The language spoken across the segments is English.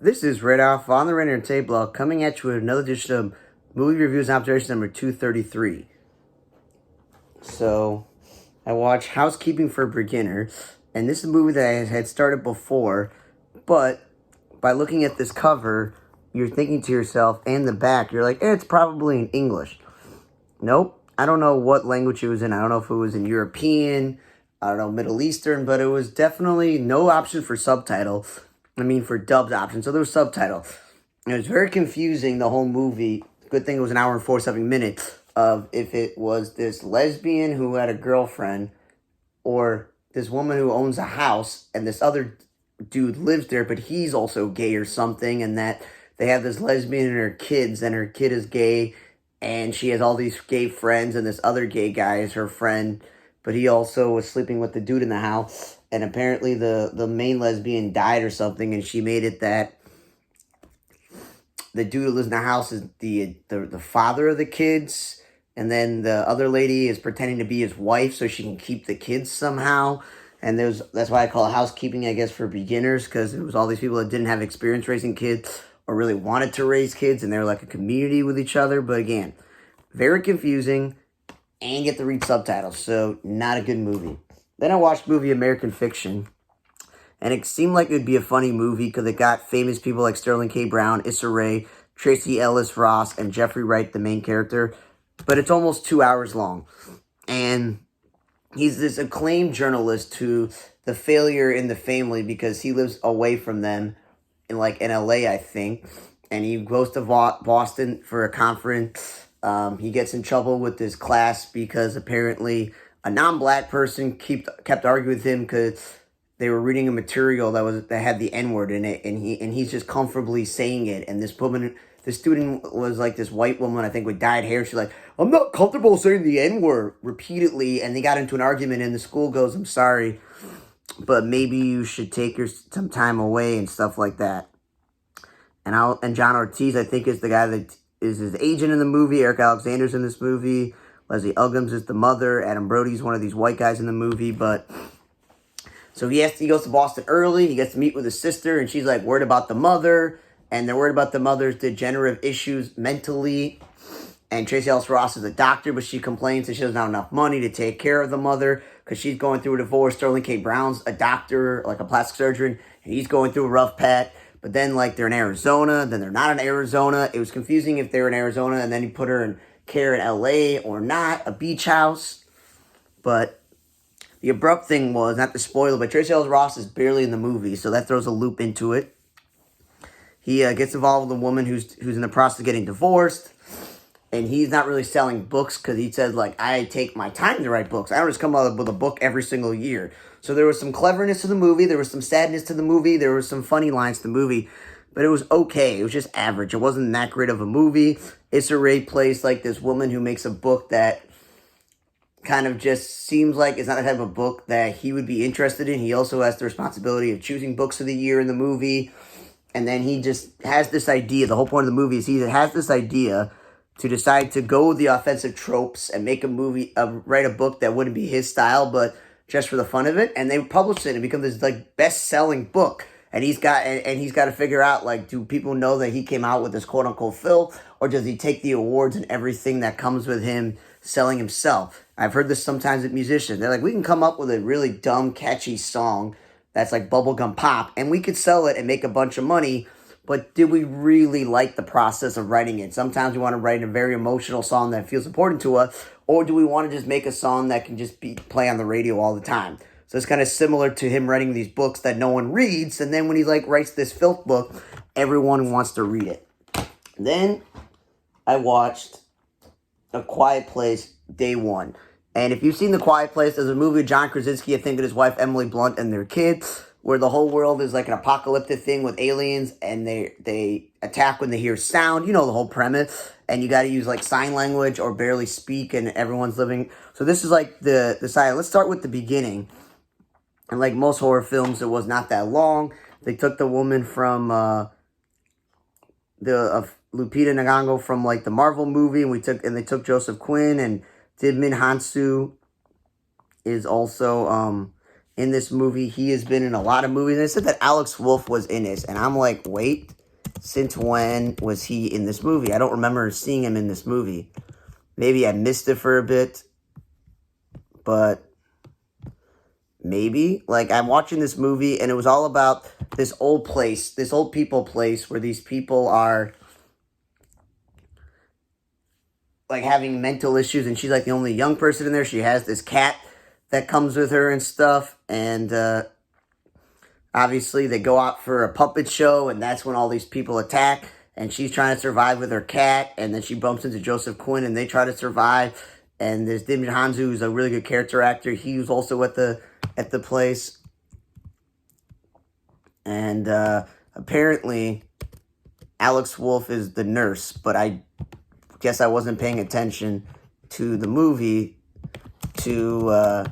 This is Red Off on the Red Entertainment Blog coming at you with another edition of Movie Reviews and Observations number 233. So, I watched Housekeeping for a Beginner, and this is a movie that I had started before, but by looking at this cover, you're thinking to yourself, and the back, you're like, it's probably in English. Nope. I don't know what language it was in. I don't know if it was in European, I don't know, Middle Eastern, but it was definitely no option for subtitle. For dubbed option. So there was subtitle. It was very confusing, the whole movie. Good thing it was an hour and 47 minutes of if it was this lesbian who had a girlfriend or this woman who owns a house and this other dude lives there, but he's also gay or something, and that they have this lesbian and her kids, and her kid is gay, and she has all these gay friends, and this other gay guy is her friend, but he also was sleeping with the dude in the house. And apparently the main lesbian died or something, and she made it that the dude who lives in the house is the father of the kids, and then the other lady is pretending to be his wife so she can keep the kids somehow. And that's why I call it housekeeping, I guess, for beginners, because it was all these people that didn't have experience raising kids or really wanted to raise kids, and they were like a community with each other. But again, very confusing, and you get to read subtitles, so not a good movie. Then I watched the movie American Fiction, and it seemed like it would be a funny movie because it got famous people like Sterling K. Brown, Issa Rae, Tracy Ellis Ross, and Jeffrey Wright, the main character. But it's almost 2 hours long. And he's this acclaimed journalist to the failure in the family because he lives away from them in LA, I think. And he goes to Boston for a conference. He gets in trouble with his class because apparently a non-black person kept arguing with him because they were reading a material that had the N-word in it, and he's just comfortably saying it. And this student was like this white woman, I think, with dyed hair. She's like, I'm not comfortable saying the N-word repeatedly, and they got into an argument. And the school goes, I'm sorry, but maybe you should take some time away and stuff like that. And John Ortiz, I think, is the guy that is his agent in the movie. Eric Alexander's in this movie. Leslie Uggams is the mother. Adam Brody's one of these white guys in the movie. But so he goes to Boston early. He gets to meet with his sister, and she's like worried about the mother, and they're worried about the mother's degenerative issues mentally. And Tracy Ellis Ross is a doctor, but she complains that she doesn't have enough money to take care of the mother because she's going through a divorce. Sterling K. Brown's a doctor, like a plastic surgeon, and he's going through a rough patch. But then, they're in Arizona, then they're not in Arizona. It was confusing if they were in Arizona, and then he put her in care in LA or not, a beach house. But the abrupt thing was, not to spoil it, but Tracy Ellis Ross is barely in the movie, so that throws a loop into it. He gets involved with a woman who's in the process of getting divorced, and he's not really selling books because he says, I take my time to write books. I don't just come out with a book every single year. So there was some cleverness to the movie, there was some sadness to the movie, there were some funny lines to the movie, but it was okay. It was just average. It wasn't that great of a movie. Issa Rae plays this woman who makes a book that kind of just seems like it's not the type of book that he would be interested in. He also has the responsibility of choosing books of the year in the movie. And then he just has this idea. The whole point of the movie is he has this idea to decide to go with the offensive tropes and make a movie, write a book that wouldn't be his style, but just for the fun of it. And they publish it and become this best-selling book. And he's got to figure out, do people know that he came out with this quote-unquote filth, or does he take the awards and everything that comes with him selling himself? I've heard this sometimes with musicians. They're like, we can come up with a really dumb, catchy song that's like bubblegum pop, and we could sell it and make a bunch of money, but did we really like the process of writing it? Sometimes we want to write a very emotional song that feels important to us, or do we want to just make a song that can just play on the radio all the time? So it's kind of similar to him writing these books that no one reads, and then when he writes this filth book, everyone wants to read it. Then I watched A Quiet Place Day 1. And if you've seen The Quiet Place, there's a movie with John Krasinski, I think, and his wife Emily Blunt and their kids, where the whole world is like an apocalyptic thing with aliens, and they attack when they hear sound. You know the whole premise. And you got to use sign language or barely speak, and everyone's living. So this is the side. Let's start with the beginning. And like most horror films, it was not that long. They took the woman from Lupita Nyong'o from the Marvel movie, and they took Joseph Quinn, and Djimon Hounsou is also in this movie. He has been in a lot of movies. They said that Alex Wolff was in this, and I'm like, wait, since when was he in this movie? I don't remember seeing him in this movie. Maybe I missed it for a bit, but maybe. Like, I'm watching this movie, and it was all about this old place, this old people place, where these people are, like, having mental issues, and she's, like, the only young person in there. She has this cat that comes with her and stuff, and, obviously, they go out for a puppet show, and that's when all these people attack, and she's trying to survive with her cat, and then she bumps into Joseph Quinn, and they try to survive, and there's Djimon Hounsou, who's a really good character actor. He was also at the place, and apparently Alex Wolff is the nurse, but I guess I wasn't paying attention to the movie to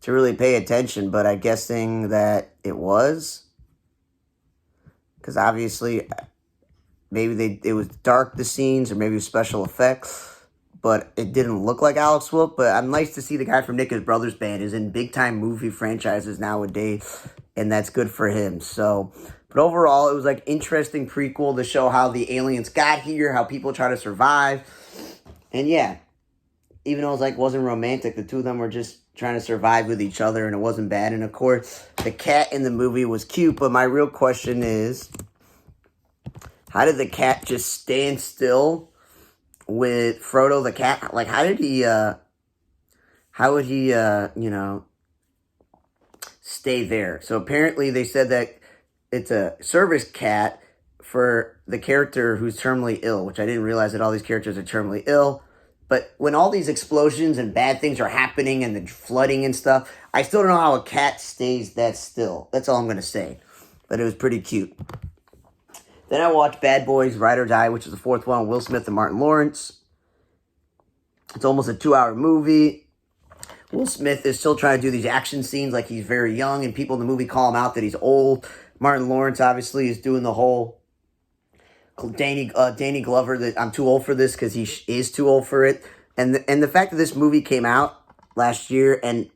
really pay attention, but I'm guessing that it was, because obviously maybe it was dark, the scenes, or maybe it was special effects, but it didn't look like Alex Wolff. But I'm nice to see the guy from Nick His Brothers Band is in big-time movie franchises nowadays, and that's good for him. So, but overall, it was like interesting prequel to show how the aliens got here, how people try to survive, and yeah, even though it was like wasn't romantic, the two of them were just trying to survive with each other, and it wasn't bad. And of course, the cat in the movie was cute, but my real question is, how did the cat just stand still with Frodo the cat? Like, how would he, stay there? So apparently they said that it's a service cat for the character who's terminally ill, which I didn't realize that all these characters are terminally ill. But when all these explosions and bad things are happening and the flooding and stuff, I still don't know how a cat stays that still. That's all I'm going to say. But it was pretty cute. Then I watched Bad Boys Ride or Die, which is the fourth one, Will Smith and Martin Lawrence. It's almost a 2-hour movie. Will Smith is still trying to do these action scenes like he's very young, and people in the movie call him out that he's old. Martin Lawrence obviously is doing the whole Danny Glover that I'm too old for this, because he is too old for it. And the fact that this movie came out last year and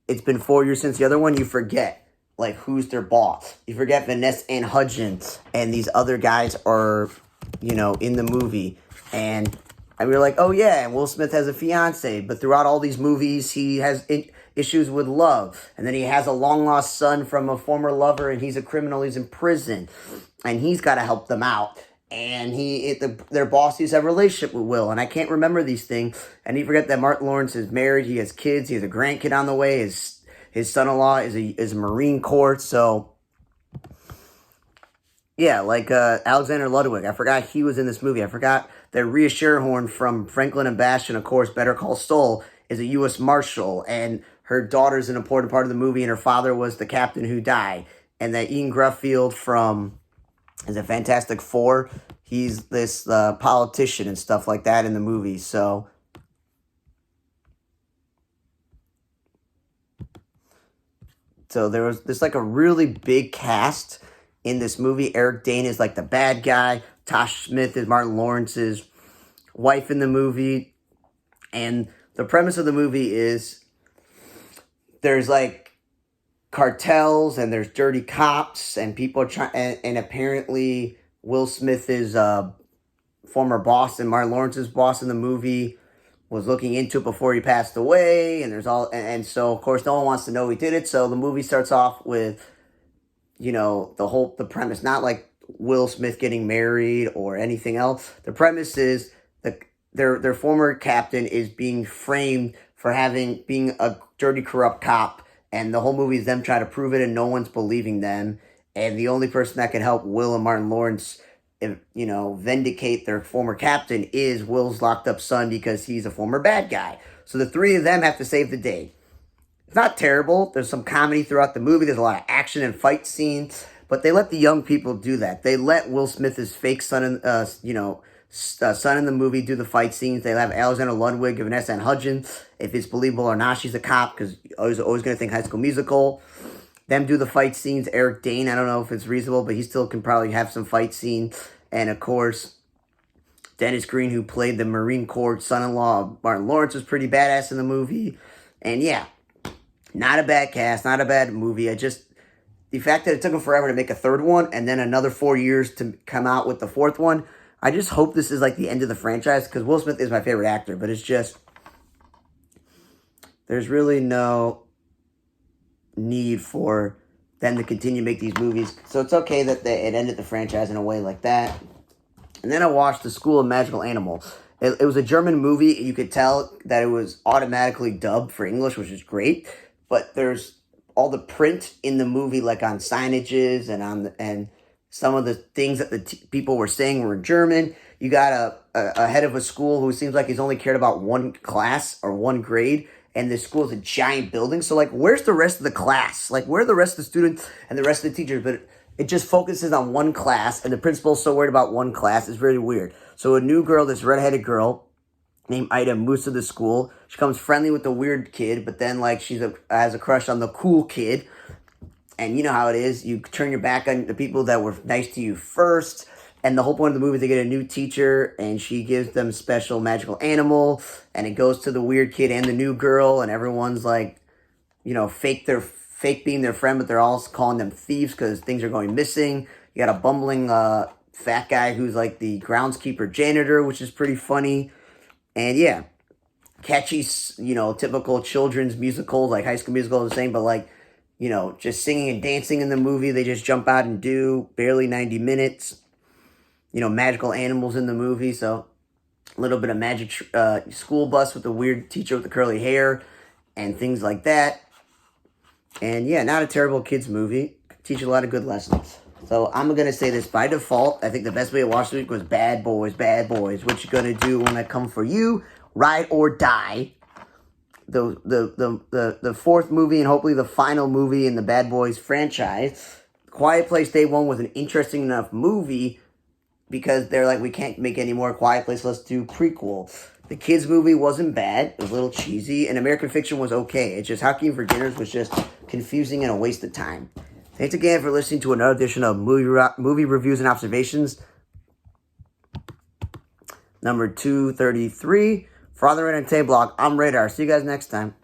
it's been 4 years since the other one, you forget, like, who's their boss. You forget Vanessa Ann Hudgens and these other guys are, in the movie. And we were like, oh yeah, and Will Smith has a fiance, but throughout all these movies, he has issues with love. And then he has a long-lost son from a former lover, and he's a criminal, he's in prison. And he's got to help them out. And their boss used to have a relationship with Will, and I can't remember these things. And you forget that Martin Lawrence is married, he has kids, he has a grandkid on the way, his son-in-law is a Marine Corps, so yeah, like Alexander Ludwig, I forgot he was in this movie. I forgot that Rhea Seehorn from Franklin and Bash, and of course Better Call Saul, is a U.S. Marshal, and her daughter's an important part of the movie, and her father was the captain who died. And that Ian Gruffield from is a Fantastic Four. He's this politician and stuff like that in the movie. So there's like a really big cast in this movie. Eric Dane is like the bad guy. Tosh Smith is Martin Lawrence's wife in the movie. And the premise of the movie is there's like cartels and there's dirty cops and people are trying, and apparently Will Smith is former boss and Martin Lawrence's boss in the movie was looking into it before he passed away, and there's all, and so of course no one wants to know he did it. So the movie starts off with, the premise, not like Will Smith getting married or anything else. The premise is their former captain is being framed for being a dirty, corrupt cop. And the whole movie is them trying to prove it, and no one's believing them. And the only person that can help Will and Martin Lawrence, vindicate their former captain is Will's locked up son, because he's a former bad guy. So the three of them have to save the day. It's not terrible. There's some comedy throughout the movie. There's a lot of action and fight scenes. But they let the young people do that. They let Will Smith's fake son, son in the movie do the fight scenes. They have Alexander Ludwig and Vanessa Ann Hudgens. If it's believable or not, she's a cop, because I was always going to think High School Musical. Them do the fight scenes. Eric Dane, I don't know if it's reasonable, but he still can probably have some fight scenes. And of course, Dennis Green, who played the Marine Corps son-in-law of Martin Lawrence, was pretty badass in the movie. And yeah, Not a bad cast, not a bad movie. The fact that it took them forever to make a third one and then another 4 years to come out with the fourth one, I just hope this is like the end of the franchise, because Will Smith is my favorite actor, but it's just, there's really no need for them to continue to make these movies. So it's okay that it ended the franchise in a way like that. And then I watched The School of Magical Animals. It was a German movie. You could tell that it was automatically dubbed for English, which is great. But there's all the print in the movie, like on signages and some of the things that the people were saying were in German. You got a head of a school who seems like he's only cared about one class or one grade. And this school is a giant building. So, like, where's the rest of the class? Like, where are the rest of the students and the rest of the teachers? But it just focuses on one class, and the principal's so worried about one class. It's really weird. So a new girl, this redheaded girl named Ida, moves to the school. She becomes friendly with the weird kid, but then, like, has a crush on the cool kid. And you know how it is. You turn your back on the people that were nice to you first. And the whole point of the movie is they get a new teacher, and she gives them special magical animal, and it goes to the weird kid and the new girl, and everyone's like, fake being their friend, but they're all calling them thieves because things are going missing. You got a bumbling fat guy who's like the groundskeeper janitor, which is pretty funny. And yeah, catchy, typical children's musicals, like High School Musical is the same, but like, just singing and dancing in the movie, they just jump out and do, barely 90 minutes. Magical animals in the movie, so a little bit of magic school bus with the weird teacher with the curly hair and things like that. And yeah, not a terrible kids movie. Teach you a lot of good lessons. So I'm going to say this by default. I think the best way to watch this week was Bad Boys, Bad Boys. What you going to do when I come for you? Ride or Die. The fourth movie and hopefully the final movie in the Bad Boys franchise. Quiet Place Day 1 was an interesting enough movie because they're like, we can't make any more Quiet Place, let's do prequel. The kids movie wasn't bad. It was a little cheesy. And American Fiction was okay. It's just Hakeem for Dinners was just confusing and a waste of time. Thanks again for listening to another edition of Movie Reviews and Observations. Number 233. For Other Entertainment Blog, I'm Radar. See you guys next time.